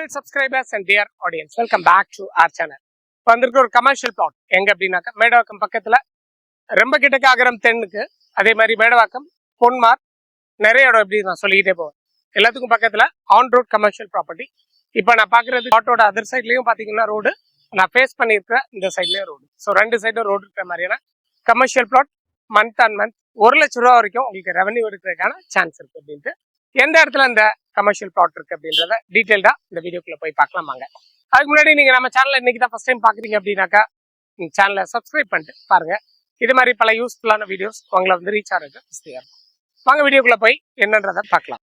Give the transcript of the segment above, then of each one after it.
Dear subscribers and dear audience, welcome back to our channel. இப்போ வந்திருக்க ஒரு commercial plot எங்க அப்படின்னாக்கா மேடவாக்கம் பக்கத்துல ரொம்ப கிட்டக்க அகரம் தென்னுக்கு, அதே மாதிரி மேடவாக்கம் பொன்மார் நிறைய இடம் எப்படி நான் சொல்லிக்கிட்டே போவேன். எல்லாத்துக்கும் பக்கத்துல ஆன் ரோட் கமர்ஷியல் ப்ராப்பர்ட்டி. இப்போ நான் பாக்குறது பிளாட்டோட அதர் சைட்லயும் பாத்தீங்கன்னா ரோடு, நான் ஃபேஸ் பண்ணியிருக்கிற இந்த சைட்லயும் ரோடு. ஸோ ரெண்டு சைடும் ரோடு இருக்கிற மாதிரியான commercial plot. Month and month 1 லட்ச ரூபா வரைக்கும் உங்களுக்கு ரெவன்யூ எடுக்கிறதுக்கான சான்ஸ் இருக்கு அப்படின்ட்டு. எந்த இடத்துல இந்த கமர்ஷியல் பிளாட் இருக்கு அப்படின்றத டீடைல்டா இந்த வீடியோக்குள்ள போய் பார்க்கலாமாங்க. அதுக்கு முன்னாடி நீங்க நம்ம சேனல் இன்னைக்கு தான் ஃபர்ஸ்ட் டைம் பாக்குறீங்க அப்படின்னாக்கா சேனலை சப்ஸ்கிரைப் பண்ணிட்டு பாருங்க. இது மாதிரி பல யூஸ்ஃபுல்லான வீடியோஸ் உங்களை வந்து ரீச் ஆகிறதுக்கு வசதியா இருக்கும். வாங்க வீடியோக்குள்ள போய் என்னன்றதை பார்க்கலாம்.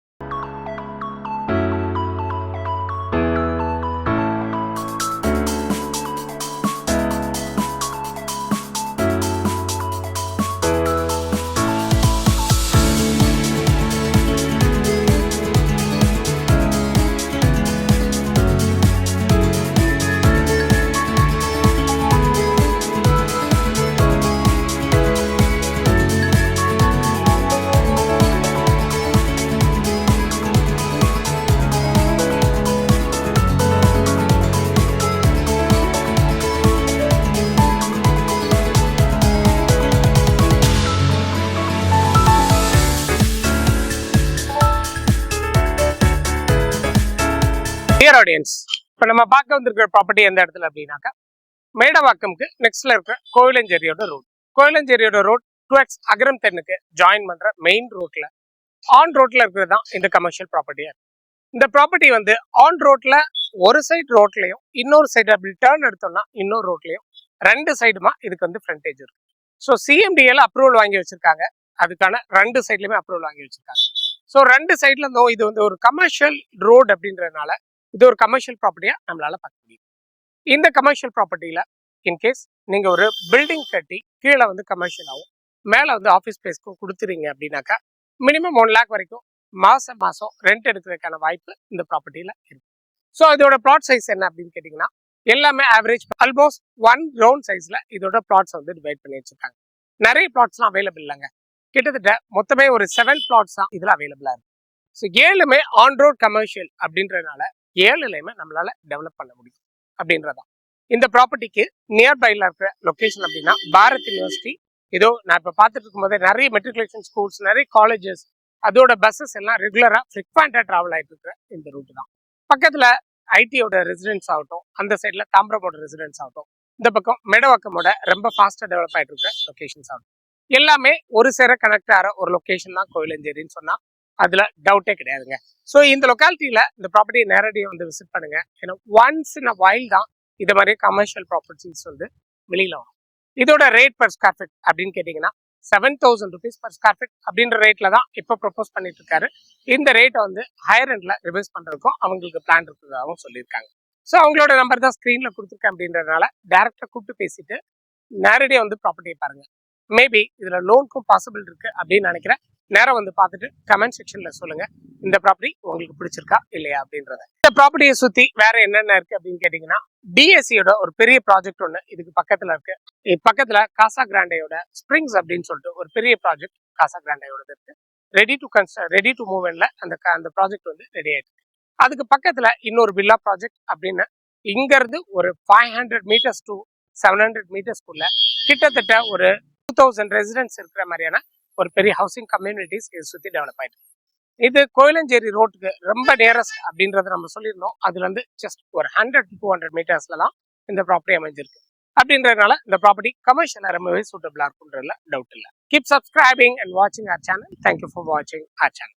டியர் ஆடியன்ஸ், இப்போ நம்ம பார்க்க வந்திருக்கிற ப்ராப்பர்ட்டி எந்த இடத்துல அப்படின்னாக்கா மேடவாக்கம்க்கு நெக்ஸ்ட்ல இருக்கிற கோயிலஞ்சேரியோட ரோட். கோயிலஞ்சேரியோட ரோட் 2x அகரம் தென்னுக்கு ஜாயின் பண்ற மெயின் ரோட்ல ஆன் ரோட்ல இருக்கிறது தான் இந்த கமர்ஷியல் ப்ராப்பர்ட்டியா இருக்கு. இந்த ப்ராப்பர்ட்டி வந்து ஆன் ரோட்ல ஒரு சைடு ரோட்லயும் இன்னொரு சைடு அப்படி டேர்ன் எடுத்தோம்னா இன்னொரு ரோட்லயும் ரெண்டு சைடுமா இதுக்கு வந்து ஃப்ரண்டேஜ் இருக்கு. ஸோ சிஎம்டிஏல அப்ரூவல் வாங்கி வச்சிருக்காங்க. அதுக்கான ரெண்டு சைட்லயுமே அப்ரூவல் வாங்கி வச்சிருக்காங்க. ஸோ ரெண்டு சைட்ல இருந்தும் இது வந்து ஒரு கமர்ஷியல் ரோடு அப்படின்றதுனால இது ஒரு கமர்ஷியல் ப்ராப்பர்ட்டியா நம்மளால பார்க்க முடியும். இந்த கமர்ஷியல் ப்ராப்பர்ட்டியில இன்கேஸ் நீங்க ஒரு பில்டிங் கட்டி கீழே வந்து கமர்ஷியலாகவும் மேல வந்து ஆஃபீஸ் ஸ்பேஸ்க்கும் கொடுத்துறீங்க அப்படின்னாக்கா மினிமம் 1 lakh வரைக்கும் மாசம் ரெண்ட் எடுக்கிறதுக்கான வாய்ப்பு இந்த ப்ராப்பர்ட்டியில இருக்கு. ஸோ இதோட பிளாட் சைஸ் என்ன அப்படின்னு கேட்டீங்கன்னா எல்லாமே ஆவரேஜ் ஆல்மோஸ்ட் 1 கிரவுண்ட் சைஸ்ல இதோட பிளாட்ஸ் வந்து டிவைட் பண்ணி வச்சிருக்காங்க. நிறைய பிளாட்ஸ்லாம் அவைலபிள் இல்லைங்க. கிட்டத்தட்ட மொத்தமே ஒரு 7 பிளாட்ஸ் தான் இதுல அவைலபிளா இருக்கு. ஸோ 7மே ஆன் ரோட் கமர்ஷியல் அப்படின்றதுனால 7லையுமே நம்மளால டெவலப் பண்ண முடியும் அப்படின்றதான். இந்த ப்ராப்பர்ட்டிக்கு நியர்பைல இருக்கிற லொகேஷன் அப்படின்னா பாரத் யூனிவர்சிட்டி. இதோ நான் இப்போ பார்த்துட்டு இருக்கும் போதே நிறைய மெட்ரிகுலேஷன் ஸ்கூல்ஸ், நிறைய காலேஜஸ், அதோட பஸ்ஸஸ் எல்லாம் ரெகுலரா ஃப்ரீக்வெண்டா டிராவல் ஆயிட்டு இருக்கிற இந்த ரூட் தான். பக்கத்துல ஐடியோட ரெசிடென்ஸ் ஆகட்டும், அந்த சைட்ல தாம்பரமோட ரெசிடென்ஸ் ஆகட்டும், இந்த பக்கம் மேடவாக்கமோட ரொம்ப ஃபாஸ்டா டெவலப் ஆயிட்டு இருக்கிற லொகேஷன்ஸ் ஆகட்டும், எல்லாமே ஒரு சேர கனெக்ட் ஆகிற ஒரு லொகேஷன் தான் கோயிலஞ்சேரின்னு சொன்னா அதுல டவுட்டே கிடையாதுங்க. ஸோ இந்த லொக்காலிட்டியில இந்த ப்ராப்பர்ட்டியை நேரடியாக வந்து விசிட் பண்ணுங்க. ஏன்னா ஒன்ஸ் இன் அ வைல் தான் இது மாதிரி கமர்ஷியல் ப்ராப்பர்ட்டிஸ் வந்து வெளியில வரும். இதோட ரேட் பர் ஸ்கொயர் ஃபீட் அப்படின்னு கேட்டீங்கன்னா 7,000 rupees பர் ஸ்கொயர் ஃபீட் அப்படின்ற ரேட்ல தான் இப்போ ப்ரொபோஸ் பண்ணிட்டு இருக்காரு. இந்த ரேட்டை வந்து ஹையர் எண்ட்ல ரிவைஸ் பண்றதுக்கும் அவங்களுக்கு பிளான் இருக்கிறதாகவும் சொல்லியிருக்காங்க. ஸோ அவங்களோட நம்பர் தான் ஸ்கிரீன்ல கொடுத்துருக்கேன் அப்படின்றதுனால டைரக்டா கூப்பிட்டு பேசிட்டு நேரடியாக வந்து ப்ராப்பர்ட்டியை பாருங்க. மேபி இதுல லோனுக்கும் பாசிபிள் இருக்கு அப்படின்னு நினைக்கிறேன். நேரம் வந்து பார்த்துட்டு கமெண்ட் செக்ஷன்ல சொல்லுங்க இந்த ப்ராப்பர்ட்டி உங்களுக்கு பிடிச்சிருக்கா இல்லையா அப்படின்றத. இந்த ப்ராப்பர்ட்டியை சுத்தி வேற என்னென்ன இருக்கு அப்படின்னு கேட்டீங்கன்னா டிஎஸ்சியோட ஒரு பெரிய ப்ராஜெக்ட் ஒன்று இதுக்கு பக்கத்துல இருக்கு. பக்கத்துல காசா கிராண்டையோட ஸ்ப்ரிங்ஸ் அப்படின்னு சொல்லிட்டு ஒரு பெரிய ப்ராஜெக்ட் காசா கிராண்டையோட இருக்கு. ரெடி டு மூவ் அந்த ப்ராஜெக்ட் வந்து ரெடி ஆயிட்டு. அதுக்கு பக்கத்துல இன்னொரு வில்லா ப்ராஜெக்ட் அப்படின்னு இங்க இருந்து ஒரு 500 meters to 700 metersக்குள்ள கிட்டத்தட்ட ஒரு 2000 ரெசிடென்ட்ஸ் இருக்கிற மாதிரியான ஒரு பெரிய ஹவுசிங் கம்யூனிட்டிஸ் இது சுத்தி டெவலப் ஆயிட்டு. இது கோயிலஞ்சேரி ரோட்டுக்கு ரொம்ப நியரஸ்ட் அப்படின்றத நம்ம சொல்லியிருந்தோம். அதுல இருந்து ஜஸ்ட் ஒரு 100 to 200 metersல தான் இந்த ப்ராப்பர்ட்டி அமைஞ்சிருக்கு. அப்படின்றதுனால இந்த ப்ராப்பர்ட்டி கமர்ஷியலா ரொம்பவே சூட்டபிளா இருக்குன்றதுல டவுட் இல்லை. கீப் சப்ஸ்கிரைபிங் அண்ட் வாட்சிங் அவர் சேனல். தேங்க்யூ ஃபார் வாட்சிங் அவர் சேனல்.